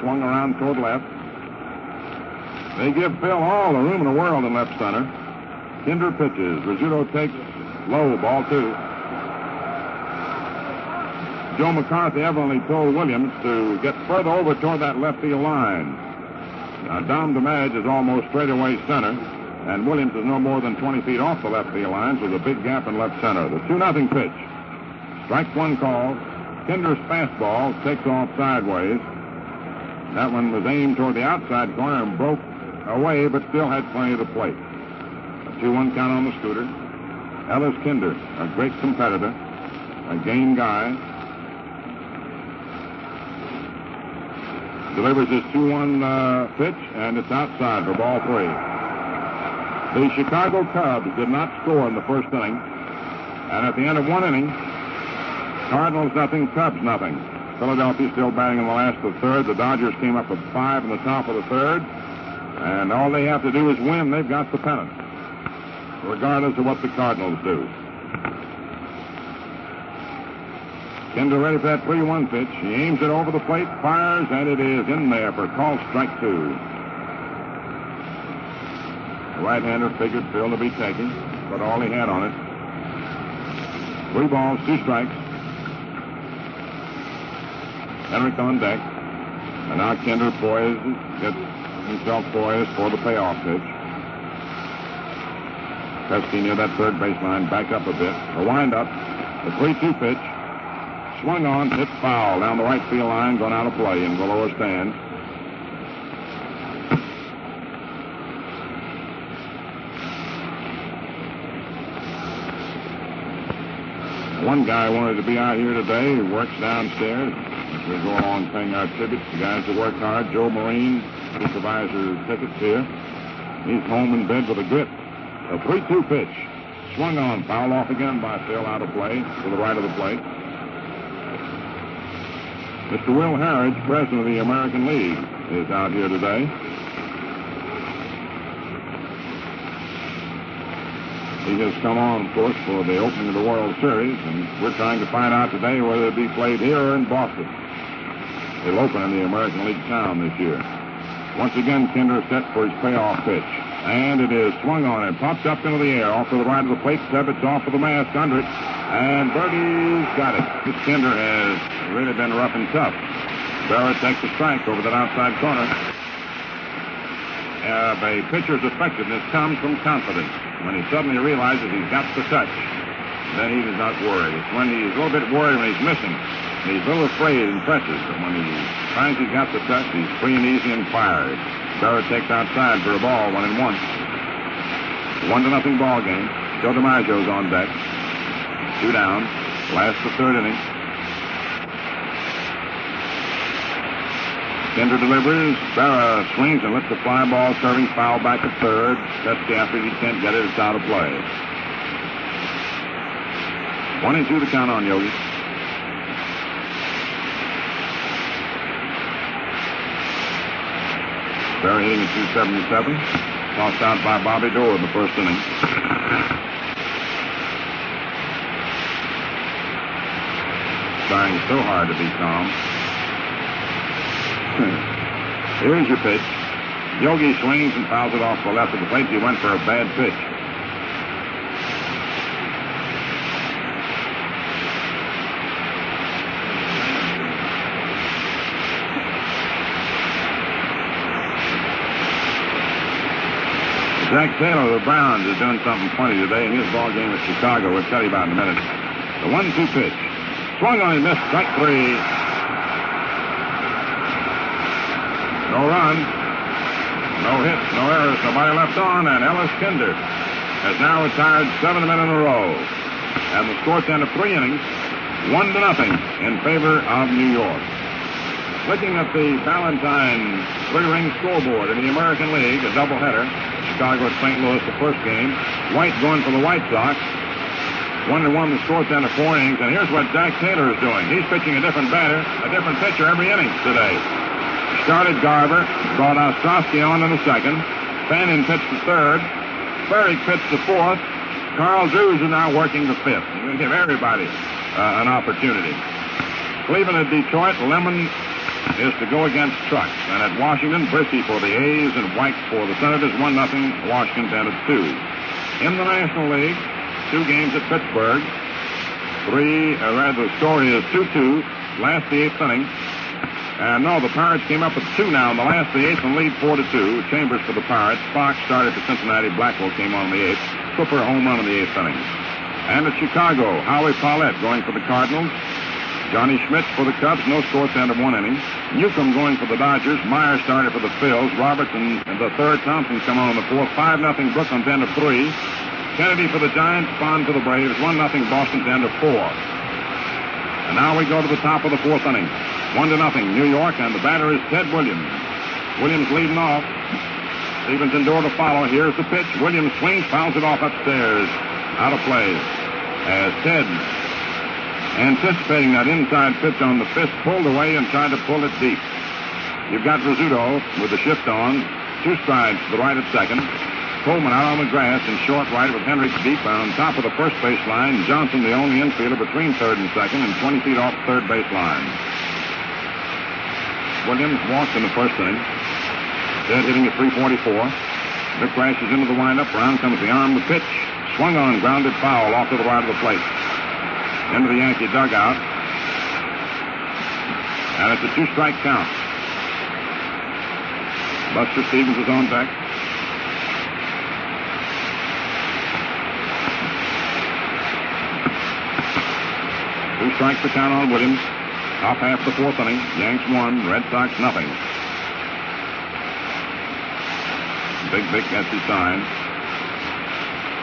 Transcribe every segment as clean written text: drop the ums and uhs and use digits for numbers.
swung around toward left. They give Phil all the room in the world in left center. Kinder pitches. Rizzuto takes low, ball 2. Joe McCarthy evidently told Williams to get further over toward that left field line. Now, Dom DeMage is almost straightaway center, and Williams is no more than 20 feet off the left field line, so there's a big gap in left center. The 2-0 pitch. Strike 1 call. Kinder's fastball takes off sideways. That one was aimed toward the outside corner and broke away, but still had plenty of the plate. A 2-1 count on the scooter. Ellis Kinder, a great competitor, a game guy. Delivers his 2-1 pitch, and it's outside for ball 3. The Chicago Cubs did not score in the first inning, and at the end of 1 inning, Cardinals nothing, Cubs nothing. Philadelphia still batting in the last of the third. The Dodgers came up with 5 in the top of the third, and all they have to do is win. They've got the pennant, regardless of what the Cardinals do. Kinder ready for that 3-1 pitch. He aims it over the plate, fires, and it is in there for call strike 2. The right-hander figured Phil to be taken, but all he had on it. 3 balls, 2 strikes. Henrik on deck. And now Kinder gets himself poised for the payoff pitch. Pesky near that third baseline, back up a bit. A wind-up. The 3-2 pitch. Swung on, hit foul down the right field line, gone out of play in the lower stand. One guy wanted to be out here today who works downstairs. We go along paying our tribute to the guys that work hard. Joe Marine, supervisor tickets here. He's home in bed with a grip. A 3-2 pitch. Swung on, foul off again by Phil, out of play to the right of the plate. Mr. Will Harridge, president of the American League, is out here today. He has come on, of course, for the opening of the World Series, and we're trying to find out today whether it be played here or in Boston. It'll open in the American League town this year. Once again, Kinder set for his payoff pitch. And it is swung on and popped up into the air off to the right of the plate. Stebbits off of the mask under it. And Birdie's got it. This Kinder has really been rough and tough. Barrett takes a strike over that outside corner. A pitcher's effectiveness comes from confidence. When he suddenly realizes he's got the touch, then he does not worry. It's when he's a little bit worried when he's missing. He's a little afraid and presses. But when he finds he's got the touch, he's free and easy and fires. Barrett takes outside for a ball, 1-1. 1-0 ball game. Joe DiMaggio's on deck. 2 down. Last the third inning. Kinder delivers. Barra swings and lets the fly ball serving foul back at third. Pesky after he can't get it. It's out of play. 1-2 the count on Yogi. Barry hitting at 277. Tossed out by Bobby Doerr in the first inning. Trying so hard to be calm. Here's your pitch. Yogi swings and fouls it off the left of the plate. He went for a bad pitch. Jack Taylor of the Browns is doing something funny today in his ball game at Chicago. We'll tell you about in a minute. The 1-2 pitch. Swung on and missed. Strike 3. No run. No hits. No errors. Nobody left on. And Ellis Kinder has now retired 7 men in a row. And the score stand of 3 innings, 1-0 in favor of New York. Looking at the Valentine 3-ring scoreboard in the American League, a doubleheader. Chicago at St. Louis, the first game. White going for the White Sox. 1-1 the score stand of 4 innings. And here's what Jack Taylor is doing. He's pitching a different batter, a different pitcher every inning today. Started Garver, brought Ostrowski on in the second. Fannin pitched the third. Berrick pitched the fourth. Carl Drews is now working the fifth. He's going to give everybody an opportunity. Cleveland at Detroit. Lemon is to go against Trucks. And at Washington, Brisky for the A's and White for the Senators. 1-0. Washington down at 2. In the National League, 2 games at Pittsburgh. The score is 2-2. Last the 8th inning. And no, the Pirates came up with 2 now in the last the 8th and lead 4-2. Chambers for the Pirates. Fox started for Cincinnati. Blackwell came on in the 8th. Cooper home run in the 8th inning. And at Chicago, Howie Paulette going for the Cardinals. Johnny Schmidt for the Cubs. No score at the end of 1 inning. Newcomb going for the Dodgers. Meyer started for the Phils. Robertson in the 3rd. Thompson come on in the 4th. 5-0 Brooklyn's end of 3. Kennedy for the Giants. Bond for the Braves. 1-0 Boston's end of 4. And now we go to the top of the 4th inning. 1-0 New York, and the batter is Ted Williams. Williams leading off. Stevens indoor to follow. Here's the pitch. Williams swings, fouls it off upstairs. Out of play. As Ted, anticipating that inside pitch on the fist, pulled away and tried to pull it deep. You've got Rizzuto with the shift on. 2 strides to the right at second. Coleman out on the grass in short right with Hendricks deep on top of the first base line. Johnson, the only infielder between 3rd and 2nd, and 20 feet off 3rd base line. Williams walked in the 1st inning. Ted hitting at 344. Vic crashes into the windup. Round comes the arm. The pitch swung on, grounded foul off to the right of the plate. Into the Yankee dugout. And it's a 2-strike count. Buster Stevens is on deck. Two strikes the count on Williams. Top half of the 4th inning. Yanks 1, Red Sox 0. Big Vic gets his sign.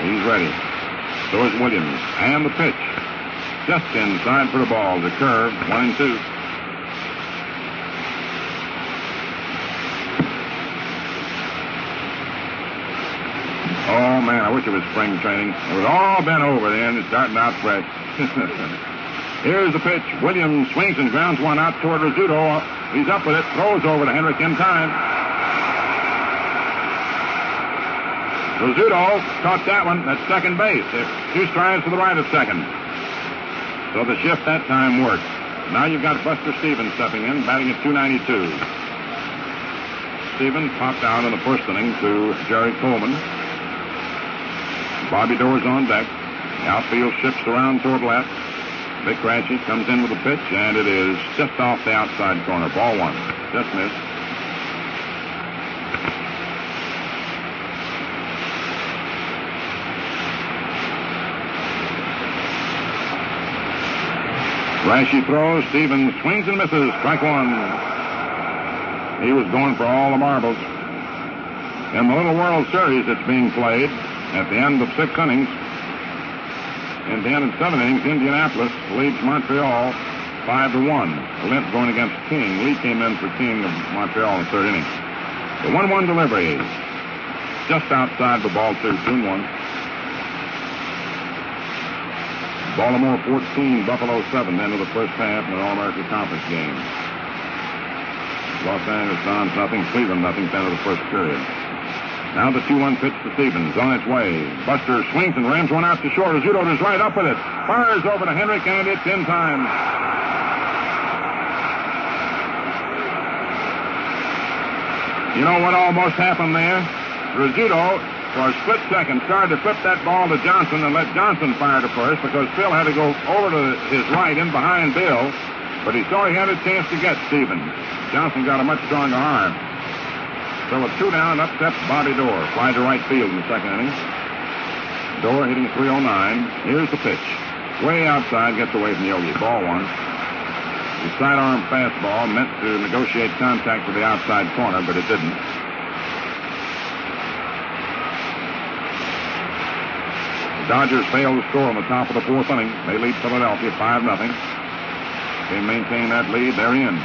He's ready. So is Williams. And the pitch. Just inside for the ball. The curve, 1-2. Oh, man, I wish it was spring training. It was all bent over then. It's starting out fresh. Here's the pitch. Williams swings and grounds one out toward Rizzuto. He's up with it. Throws over to Hendrick in time. Rizzuto caught that one at second base. 2 strides to the right of second. So the shift that time worked. Now you've got Buster Stevens stepping in, batting at .292. Stevens popped out in the 1st inning to Jerry Coleman. Bobby Doerr's on deck. The outfield shifts around toward left. Vic Raschi comes in with a pitch, and it is just off the outside corner. Ball 1. Just missed. Raschi throws. Stevens swings and misses. Strike 1. He was going for all the marbles. In the little World Series that's being played at the end of 6 innings, in the end of 7 innings, Indianapolis leads Montreal 5-1. Lent going against King. Lee came in for King of Montreal in the 3rd inning. The 1-1 delivery. Just outside the ball 2, 2-1. Baltimore 14, Buffalo 7, end of the first half in an All-American Conference game. Los Angeles Dons nothing, Cleveland nothing, end of the first period. Now the 2-1 pitch to Stevens, on its way. Buster swings and rams one out to short. Rizzuto is right up with it. Fires over to Hendrick, and it's in time. You know what almost happened there? Rizzuto, for a split second, started to flip that ball to Johnson and let Johnson fire to first because Phil had to go over to his right in behind Bill, but he saw he had a chance to get Stevens. Johnson got a much stronger arm. So with 2 down, up steps Bobby Doerr. Fly to right field in the 2nd inning. Doerr hitting 309. Here's the pitch. Way outside, gets away from Yogi. Ball 1. The sidearm fastball meant to negotiate contact with the outside corner, but it didn't. The Dodgers failed to score on the top of the 4th inning. They lead Philadelphia 5-0. They maintain that lead. They're in.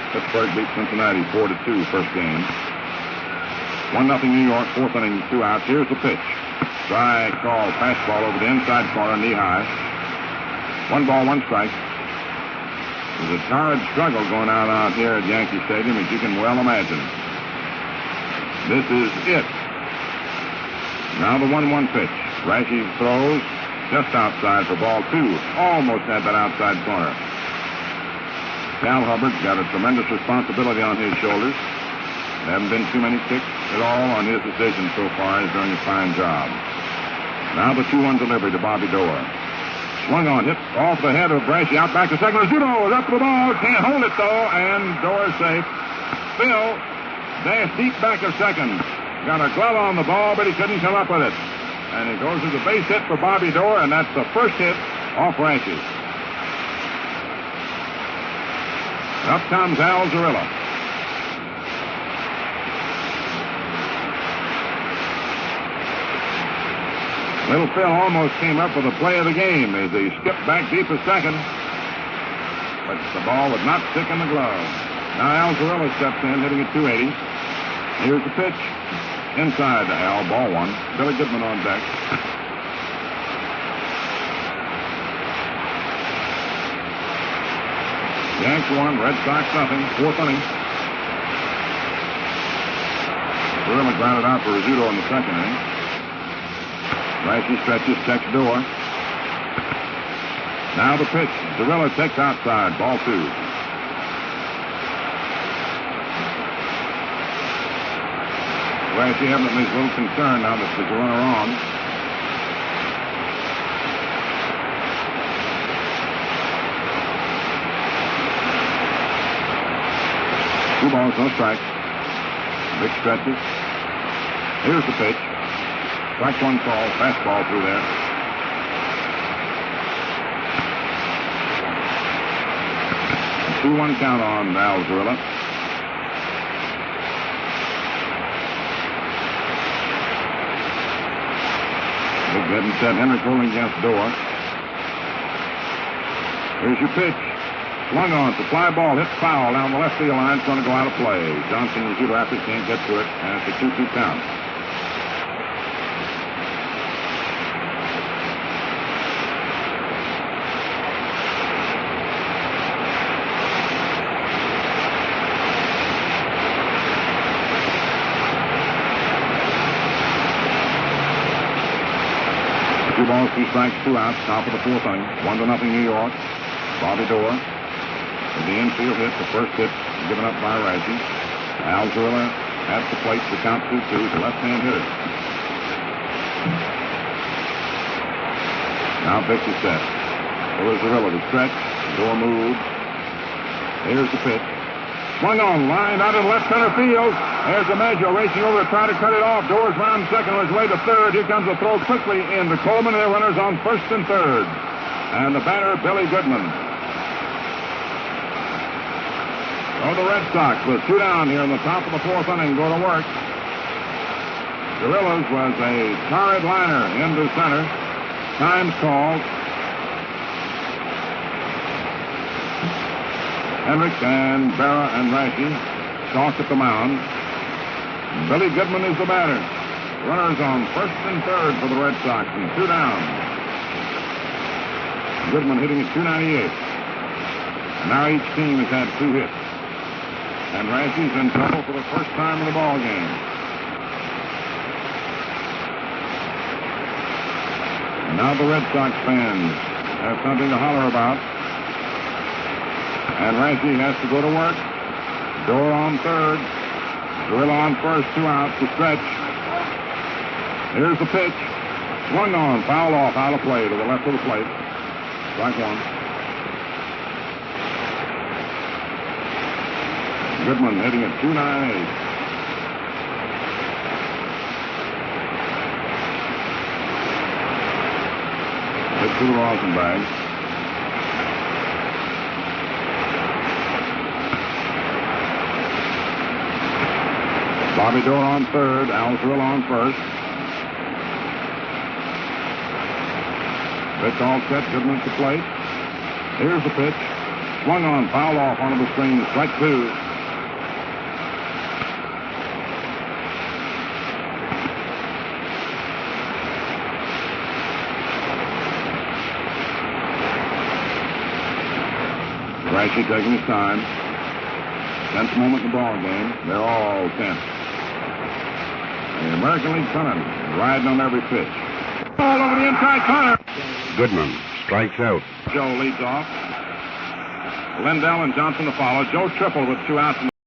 Pittsburgh beat Cincinnati 4-2 first game. 1-0 New York, 4th inning, 2 outs. Here's the pitch. Strike call, fastball over the inside corner, knee high. 1 ball, 1 strike. There's a torrid struggle going on out here at Yankee Stadium, as you can well imagine. This is it. Now the 1-1 pitch. Raschi throws just outside for ball 2. Almost had that outside corner. Cal Hubbard's got a tremendous responsibility on his shoulders. There haven't been too many kicks at all on his decision so far. He's doing a fine job. Now the 2-1 delivery to Bobby Doerr. Swung on, hit off the head of Brashy. Out back to second. Rizzuto is up to the ball. Can't hold it, though, and Doerr safe. Phil dashed deep back of second. Got a glove on the ball, but he couldn't come up with it. And it goes as a base hit for Bobby Doerr, and that's the first hit off Brashy. Up comes Al Zarilla. Little Phil almost came up with the play of the game as he skipped back deep a second. But the ball would not stick in the glove. Now Al Zarilla steps in, hitting at 280. Here's the pitch. Inside to Al, ball one. Billy Goodman on deck. Yanks 1, Red Sox nothing. 4th inning. Zarilla grounded out for Rizzuto in the second inning. Brashy stretches, checks Doerr. Now the pitch. Zarilla takes outside. Ball 2. Brashy evidently is a little concerned now that there's a runner on. Two balls, no strikes. Big stretches. Here's the pitch. Strike one call. Fastball through there. A 2-1 count on Al Zarilla. Big Goodman said Henry rolling against Doerr. Here's your pitch. Swung on. It's a fly ball. Hit foul down the left field line. It's going to go out of play. Johnson and Rizzuto after can't get to it. And it's a 2-2 count. Two balls, 2 strikes, 2 outs. Top of the 4th inning. 1-0 New York. Bobby Doerr. With the infield hit, the first hit given up by Rashi. Al Zarilla at the plate to count 2-2. The left-hand hitter. Now pitch is set. So is Zarilla to stretch. Doerr moved. Here's the pitch. Swung on, line out in left center field. There's DiMaggio racing over to try to cut it off. Doerr's round second on his way to third. Here comes the throw quickly in to Coleman. Their runners on first and third. And the batter, Billy Goodman. So the Red Sox with 2 down here in the top of the 4th inning go to work. Gorilla's was a torrid liner into center. Time's called. Hendricks and Berra and Rashi talk at the mound. Billy Goodman is the batter. Runners on first and third for the Red Sox and 2 down. Goodman hitting at 298. And now each team has had 2 hits. And Rashi's in trouble for the first time in the ball game. And now the Red Sox fans have something to holler about. And Rashi has to go to work. Doerr on third. Zarilla on first, 2 outs to stretch. Here's the pitch. Swung on, fouled off, out of play to the left of the plate. Strike 1. Goodman hitting at 298. Hit to the Rosenbag. Bobby Doerr on third, Al Zarilla on first. Pitch all set, Goodman at the plate. Here's the pitch. Swung on, fouled off onto the screen, strike 2. Rashi taking his time. Tense moment in the ball game. They're all tense. The American League Pennant riding on every pitch. Ball over the inside corner. Goodman strikes out. Joe leads off. Lindell and Johnson to follow. Joe tripled with 2 outs.